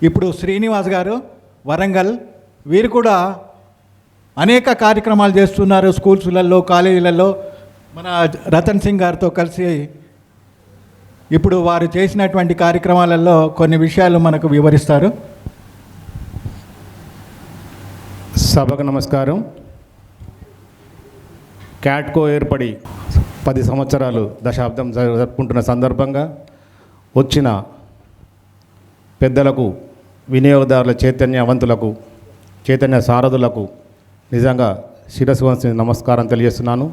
ఇప్పుడు శ్రీనివాస్ గారు వరంగల్, వీరు కూడా అనేక కార్యక్రమాలు చేస్తున్నారు స్కూల్స్లలో, కాలేజీలలో. మన రతన్ సింగ్ గారితో కలిసి ఇప్పుడు వారు చేసినటువంటి కార్యక్రమాలలో కొన్ని విషయాలు మనకు వివరిస్తారు. సభకు నమస్కారం. క్యాట్కో ఏర్పడి 10 సంవత్సరాలు దశాబ్దం జరుపుకుంటున్న సందర్భంగా వచ్చిన పెద్దలకు, వినియోగదారుల చైతన్యవంతులకు, చైతన్య సారథులకు నిజంగా శిరస్సు వంచి నమస్కారం తెలియజేస్తున్నాను.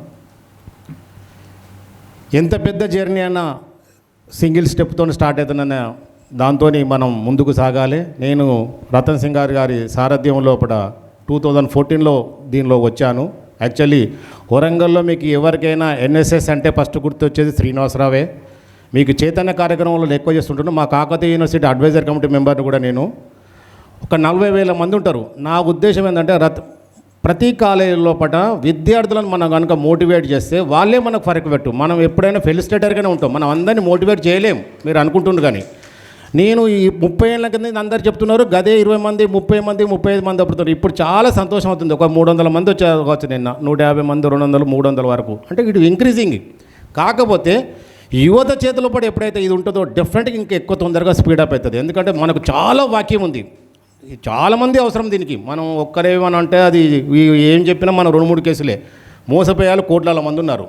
ఎంత పెద్ద జర్నీ అయినా సింగిల్ స్టెప్తో స్టార్ట్ అవుతున్న దాంతో మనం ముందుకు సాగాలి. నేను రతన్ సింగ్ గారి సారథ్యంలో 2014లో దీనిలో వచ్చాను. యాక్చువల్లీ వరంగల్లో మీకు ఎవరికైనా ఎన్ఎస్ఎస్ అంటే ఫస్ట్ గుర్తొచ్చేది శ్రీనివాసరావే. మీకు చైతన్య కార్యక్రమంలో ఎక్కువ చేస్తుంటాను. మా కాకతీయ యూనివర్సిటీ అడ్వైజర్ కమిటీ మెంబర్ని కూడా నేను. ఒక 40,000 మంది ఉంటారు. నా ఉద్దేశం ఏంటంటే ప్రతి కాలేజీ లోపల విద్యార్థులను మనం కనుక మోటివేట్ చేస్తే వాళ్ళే మనకు ఫరక్ పెట్టు. మనం ఎప్పుడైనా ఫెలిసిటేటర్గానే ఉంటాం, మనం అందరినీ మోటివేట్ చేయలేం, మీరు అనుకుంటున్నారు. కానీ నేను ఈ 30 ఏళ్ళ కింద అందరు చెప్తున్నారు గదే 20 మంది, 30 మంది, 35 మంది అప్పుడుతారు. ఇప్పుడు చాలా సంతోషం అవుతుంది. ఒక 300 మంది వచ్చి నిన్న 150 మంది, 200, 300 వరకు. అంటే ఇటు ఇంక్రీజింగ్. కాకపోతే యువత చేతిలో పడి ఎప్పుడైతే ఇది ఉంటుందో డెఫినెట్గా ఇంకా ఎక్కువ తొందరగా స్పీడప్ అవుతుంది. ఎందుకంటే మనకు చాలా వాక్యం ఉంది, చాలామంది అవసరం దీనికి. మనం ఒక్కరేమని అంటే అది ఏం చెప్పినా మనం 2-3 కేసులే. మోసపోయాలు కోట్ల మంది ఉన్నారు.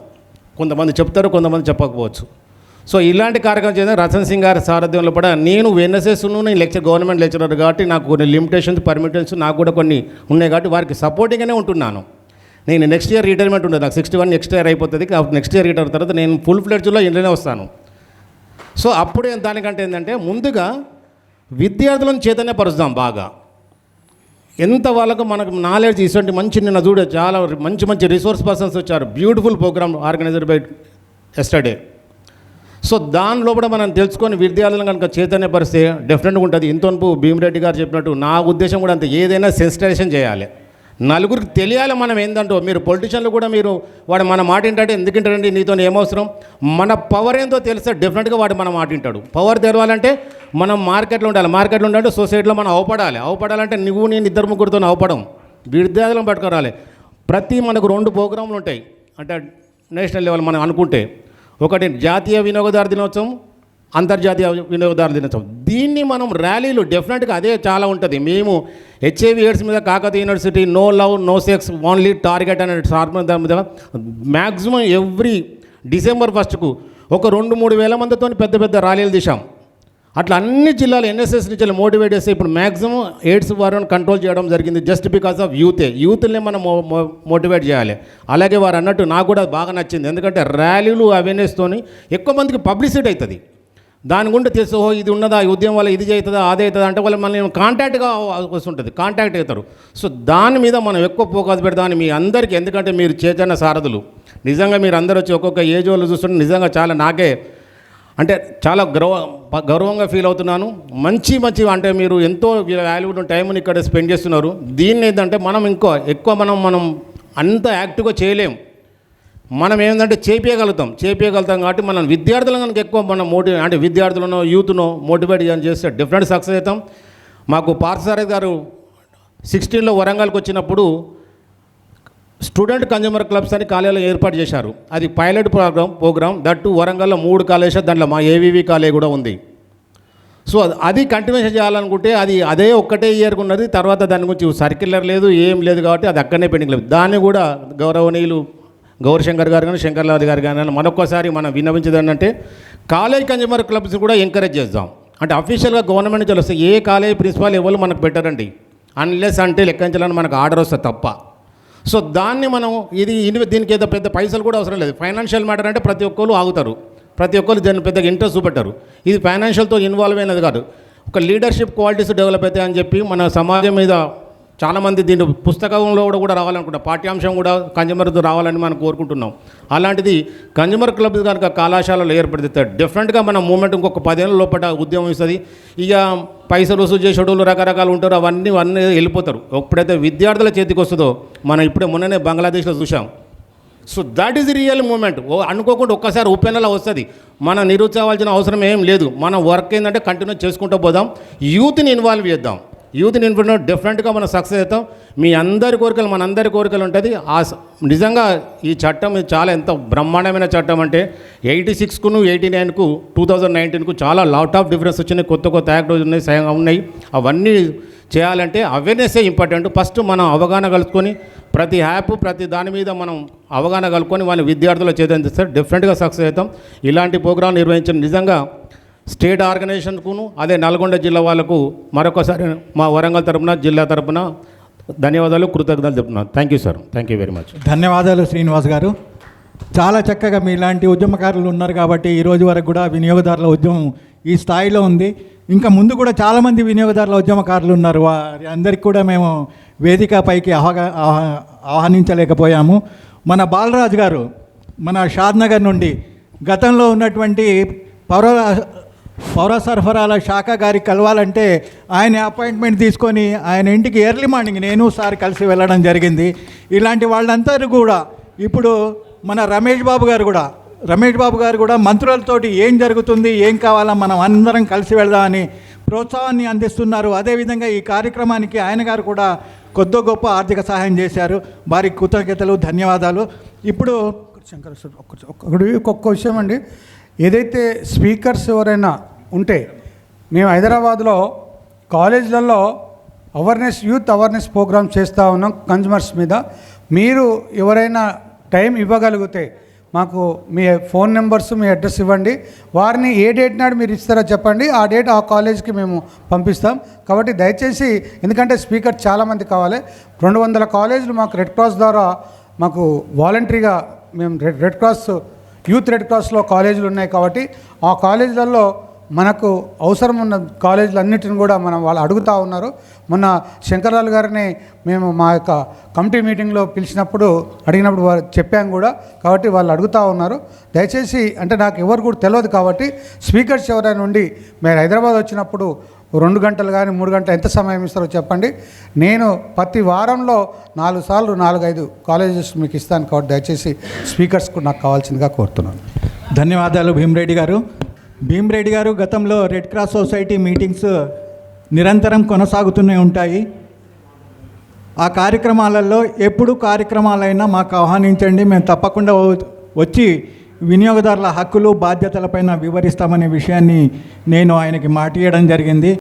కొంతమంది చెప్తారు, కొంతమంది చెప్పకపోవచ్చు. సో ఇలాంటి కార్యక్రమం చేసిన రతన్ సింగ్ గారి సారథ్యంలో కూడా నేను ఎన్ఎస్ఎస్ను, నేను గవర్నమెంట్ లెక్చరర్ కాబట్టి నాకు కొన్ని లిమిటేషన్స్, పర్మిటెన్స్ నాకు కూడా కొన్ని ఉన్నాయి కాబట్టి వారికి సపోర్టింగ్గానే ఉంటున్నాను. నేను నెక్స్ట్ ఇయర్ రిటైర్మెంట్ ఉంటుంది, నాకు 61 నెక్స్ట్ ఇయర్ అయిపోతుంది. నెక్స్ట్ ఇయర్ రిటైర్ తర్వాత నేను ఫుల్ ఫ్లెడ్జ్లో ఇంట్లోనే వస్తాను. సో అప్పుడే దానికంటే ఏంటంటే ముందుగా విద్యార్థులను చైతన్యపరుస్తాం బాగా. ఎంత వాళ్ళకు మనకు నాలెడ్జ్ ఇటువంటి మంచి నిన్న చూడ చాలా మంచి రిసోర్స్ పర్సన్స్ వచ్చారు. Beautiful programme organiser by yesterday. So దానిలో కూడా మనం తెలుసుకొని విద్యార్థులను కనుక చైతన్యపరిస్తే డెఫినెట్గా ఉంటుంది. ఇంతవరకు భీమిరెడ్డి గారు చెప్పినట్టు నా ఉద్దేశం కూడా అంతే. ఏదైనా సెన్సిటైజేషన్ చేయాలి, నలుగురికి తెలియాలి మనం ఏంటంటో. మీరు పొలిటీషియన్లు కూడా మీరు వాడు మన మాట ఏంటంటే ఎందుకంటాడండి, నీతో ఏమవసరం, మన పవర్ ఏందో తెలిస్తే డెఫినెట్గా వాడు మన మాట వింటాడు. పవర్ తెలవాలంటే మనం మార్కెట్లో ఉండాలి. మార్కెట్లో ఉండాలంటే సొసైటీలో మనం అవపడాలంటే నువ్వు నేను 2-3తో అవపడం, విద్యార్థులను పట్టుకురాలి. మనకు 2 ప్రోగ్రాంలు ఉంటాయి అంటే నేషనల్ లెవెల్ మనం అనుకుంటే. ఒకటి జాతీయ వినియోగదారు దినోత్సవం, అంతర్జాతీయ వినియోగదారుల దినోత్సవం. దీన్ని మనం ర్యాలీలు డెఫినెట్గా అదే చాలా ఉంటుంది. మేము హెచ్ఐవి ఎయిడ్స్ మీద Kakatiya university no love no sex only target అనే దాని మీద మ్యాక్సిమం ఎవ్రీ డిసెంబర్ 1కు ఒక 2-3 వేల మందితో పెద్ద ర్యాలీలు తీసాం. అట్లా అన్ని జిల్లాలు ఎన్ఎస్ఎస్ నుంచి మోటివేట్ చేస్తే ఇప్పుడు మ్యాక్సిమం ఎయిడ్స్ వారిని కంట్రోల్ చేయడం జరిగింది. జస్ట్ బికాస్ ఆఫ్ యూత్ని మనం మోటివేట్ చేయాలి. అలాగే వారు అన్నట్టు నాకు కూడా బాగా నచ్చింది. ఎందుకంటే ర్యాలీలు అవేర్నెస్తోని ఎక్కువ మందికి పబ్లిసిటీ అవుతుంది. దాని గురించి తెలుసు, ఇది ఉన్నదా, ఈ ఉద్యమం వల్ల ఇది అవుతుందా, అదే అవుతుందా అంటే వాళ్ళు మళ్ళీ కాంటాక్ట్గా వస్తుంటుంది, కాంటాక్ట్ అవుతారు. సో దాని మీద మనం ఎక్కువ ఫోకస్ పెడతామని మీ అందరికీ. ఎందుకంటే మీరు చైతన్య సారథులు. నిజంగా మీరు అందరూ వచ్చి ఒక్కొక్క ఏజ్ వాళ్ళు చూస్తుంటే నిజంగా చాలా నాకే అంటే చాలా గౌరవంగా ఫీల్ అవుతున్నాను. మంచి అంటే మీరు ఎంతో వాల్యుబుల్ టైంని ఇక్కడ స్పెండ్ చేస్తున్నారు. దీన్ని ఏంటంటే మనం ఎక్కువ మనం అంత యాక్టివ్గా చేయలేం. మనం ఏంటంటే చేపేయగలుగుతాం కాబట్టి మనం విద్యార్థులను కనుక ఎక్కువ మనం అంటే విద్యార్థులను యూత్ను మోటివేట్ చేస్తే డెఫినెట్ సక్సెస్ అవుతాం. మాకు పార్థసారథి గారు 16లో వరంగల్కి వచ్చినప్పుడు స్టూడెంట్ కన్జ్యూమర్ క్లబ్స్ అని కాలేజీలో ఏర్పాటు చేశారు. అది పైలట్ ప్రోగ్రామ్ దట్టు వరంగల్లో 3 కాలేజెస్, దాంట్లో మా ఏవీవీ కాలేజ్ కూడా ఉంది. సో అది కంటిన్యూషన్ చేయాలనుకుంటే అదే ఒక్కటే ఇయర్కి ఉన్నది. తర్వాత దాని గురించి సర్క్యులర్ లేదు, ఏం లేదు కాబట్టి అది అక్కడనే పెండింగ్ లేదు. దాన్ని కూడా గౌరవనీయులు గౌరశంకర్ గారు కానీ శంకర్లాల్ గారు కానీ మరొకసారి మనం విన్నవించేది ఏంటంటే కాలేజ్ కన్జ్యూమర్ క్లబ్స్ కూడా ఎంకరేజ్ చేద్దాం. అంటే అఫీషియల్గా గవర్నమెంట్ నుంచి వస్తే ఏ కాలేజ్ ప్రిన్సిపాల్ ఎవరు మనకు పెట్టరండి, అన్లెస్ అంటే లెక్కించాలని మనకు ఆర్డర్ వస్తుంది తప్ప. సో దాన్ని మనం దీనికి ఏదో పెద్ద పైసలు కూడా అవసరం లేదు. ఫైనాన్షియల్ మ్యాటర్ అంటే ప్రతి ఒక్కరు ఆగుతారు, ప్రతి ఒక్కరు దాన్ని పెద్దగా ఇంట్రెస్ట్ చూపెట్టారు. ఇది ఫైనాన్షియల్తో ఇన్వాల్వ్ అయినది కాదు, ఒక లీడర్షిప్ క్వాలిటీస్ డెవలప్ అవుతాయని చెప్పి మన సమాజం మీద చాలామంది దీని పుస్తకంలో కూడా రావాలనుకుంటాం, పాఠ్యాంశం కూడా కన్జ్యూమర్తో రావాలని మనం కోరుకుంటున్నాం. అలాంటిది కన్జ్యూమర్ క్లబ్ కనుక కళాశాలలో ఏర్పడితే డెఫినెట్గా మన మూమెంట్ ఇంకొక 10 ఏళ్ళ లోపల ఉద్యమం ఇస్తుంది. ఇక పైసలు వసూలు చేసేటోళ్ళు రకరకాలు ఉంటారు, అవన్నీ వెళ్ళిపోతారు. ఎప్పుడైతే విద్యార్థుల చేతికి వస్తుందో, మనం ఇప్పుడే మొన్ననే బంగ్లాదేశ్లో చూసాం, so that is real moment. అనుకోకుండా ఒక్కసారి ఓపెన్లో వస్తుంది. మనం నిరుత్సాహాల్సిన అవసరం ఏం లేదు. మన వర్క్ ఏంటంటే కంటిన్యూ చేసుకుంటూ పోదాం, యూత్ని ఇన్వాల్వ్ చేద్దాం. యూత్ని ఇన్వాల్వ్ డెఫినెట్గా మనం సక్సెస్ అవుతాం. మీ అందరి కోరికలు మన అందరి కోరికలు ఉంటుంది. నిజంగా ఈ చట్టం చాలా ఎంత బ్రహ్మాండమైన చట్టం అంటే 86కు 89కు 2019కు చాలా లాట్ ఆఫ్ డిఫరెన్స్ వచ్చినాయి. కొత్త కొత్త యాక్ట్ ఉన్నాయి. అవన్నీ చేయాలంటే అవేర్నెస్సే ఇంపార్టెంట్. ఫస్ట్ మనం అవగాహన కలుసుకొని ప్రతి యాప్ ప్రతి దాని మీద మనం అవగాహన కలుపుకొని వాళ్ళ విద్యార్థులు చేద్దాం. డెఫినెట్గా సక్సెస్ అవుతాం. ఇలాంటి ప్రోగ్రాం నిర్వహించిన నిజంగా స్టేట్ ఆర్గనైజేషన్కును అదే నల్గొండ జిల్లా వాళ్ళకు మరొకసారి మా వరంగల్ తరపున జిల్లా తరపున ధన్యవాదాలు, కృతజ్ఞతలు చెప్తున్నాను. Thank you sir. Thank you very much. ధన్యవాదాలు శ్రీనివాస్ గారు. చాలా చక్కగా మీలాంటి ఉద్యమకారులు ఉన్నారు కాబట్టి ఈ రోజు వరకు కూడా వినియోగదారుల ఉద్యమం ఈ స్థాయిలో ఉంది. ఇంకా ముందు కూడా చాలామంది వినియోగదారుల ఉద్యమకారులు ఉన్నారు. వారి అందరికీ కూడా మేము వేదిక పైకి ఆహ్వానించలేకపోయాము. మన బాలరాజు గారు మన షాద్నగర్ నుండి గతంలో ఉన్నటువంటి పౌర సరఫరాల శాఖ గారికి కలవాలంటే ఆయన అపాయింట్మెంట్ తీసుకొని ఆయన ఇంటికి ఎర్లీ మార్నింగ్ నేను సార్ కలిసి వెళ్ళడం జరిగింది. ఇలాంటి వాళ్ళందరూ కూడా ఇప్పుడు మన రమేష్ బాబు గారు కూడా మంత్రులతోటి ఏం జరుగుతుంది, ఏం కావాలా, మనం అందరం కలిసి వెళ్దామని ప్రోత్సాహాన్ని అందిస్తున్నారు. అదేవిధంగా ఈ కార్యక్రమానికి ఆయన గారు కూడా కొద్ది గొప్ప ఆర్థిక సహాయం చేశారు. వారికి కృతజ్ఞతలు, ధన్యవాదాలు. ఇప్పుడు శంకర్ సార్ ఒక్కొక్క విషయం అండి. ఏదైతే స్పీకర్స్ ఎవరైనా ఉంటే మేము హైదరాబాద్లో కాలేజీలలో యూత్ అవేర్నెస్ ప్రోగ్రామ్ చేస్తూ ఉన్నాం కన్జ్యూమర్స్ మీద. మీరు ఎవరైనా టైం ఇవ్వగలిగితే మాకు మీ ఫోన్ నెంబర్స్, మీ అడ్రస్ ఇవ్వండి. వారిని ఏ డేట్ నాడు మీరు ఇస్తారో చెప్పండి, ఆ డేట్ ఆ కాలేజ్కి మేము పంపిస్తాం. కాబట్టి దయచేసి, ఎందుకంటే స్పీకర్ చాలామంది కావాలి. 200 కాలేజీలు మాకు రెడ్ క్రాస్ ద్వారా మాకు వాలంటరీగా మేము రెడ్ క్రాస్ యూత్ రెడ్ క్రాస్లో కాలేజీలు ఉన్నాయి. కాబట్టి ఆ కాలేజీలలో మనకు అవసరం ఉన్న కాలేజీలన్నిటిని కూడా వాళ్ళు అడుగుతూ ఉన్నారు. మొన్న శంకర్లాల్ గారిని మేము మా యొక్క కమిటీ మీటింగ్లో అడిగినప్పుడు వారు చెప్పాము కూడా. కాబట్టి వాళ్ళు అడుగుతూ ఉన్నారు. దయచేసి, అంటే నాకు ఎవరు కూడా తెలియదు కాబట్టి స్పీకర్స్ ఎవరైనా ఉండి మీరు హైదరాబాద్ వచ్చినప్పుడు 2 గంటలు కానీ 3 గంటలు ఎంత సమయం ఇస్తారో చెప్పండి. నేను ప్రతి వారంలో 4 సార్లు 4-5 కాలేజెస్ మీకు ఇస్తాను. కాబట్టి దయచేసి స్పీకర్స్కు నాకు కావాల్సిందిగా కోరుతున్నాను. ధన్యవాదాలు భీమరెడ్డి గారు. గతంలో రెడ్ క్రాస్ సొసైటీ మీటింగ్స్ నిరంతరం కొనసాగుతూనే ఉంటాయి. ఆ కార్యక్రమాలలో ఎప్పుడు కార్యక్రమాలైనా మాకు ఆహ్వానించండి, మేము తప్పకుండా వచ్చి వినియోగదారుల హక్కులు బాధ్యతలపైన వివరిస్తామనే విషయాన్ని నేను ఆయనకి మాట ఇవ్వడం జరిగింది.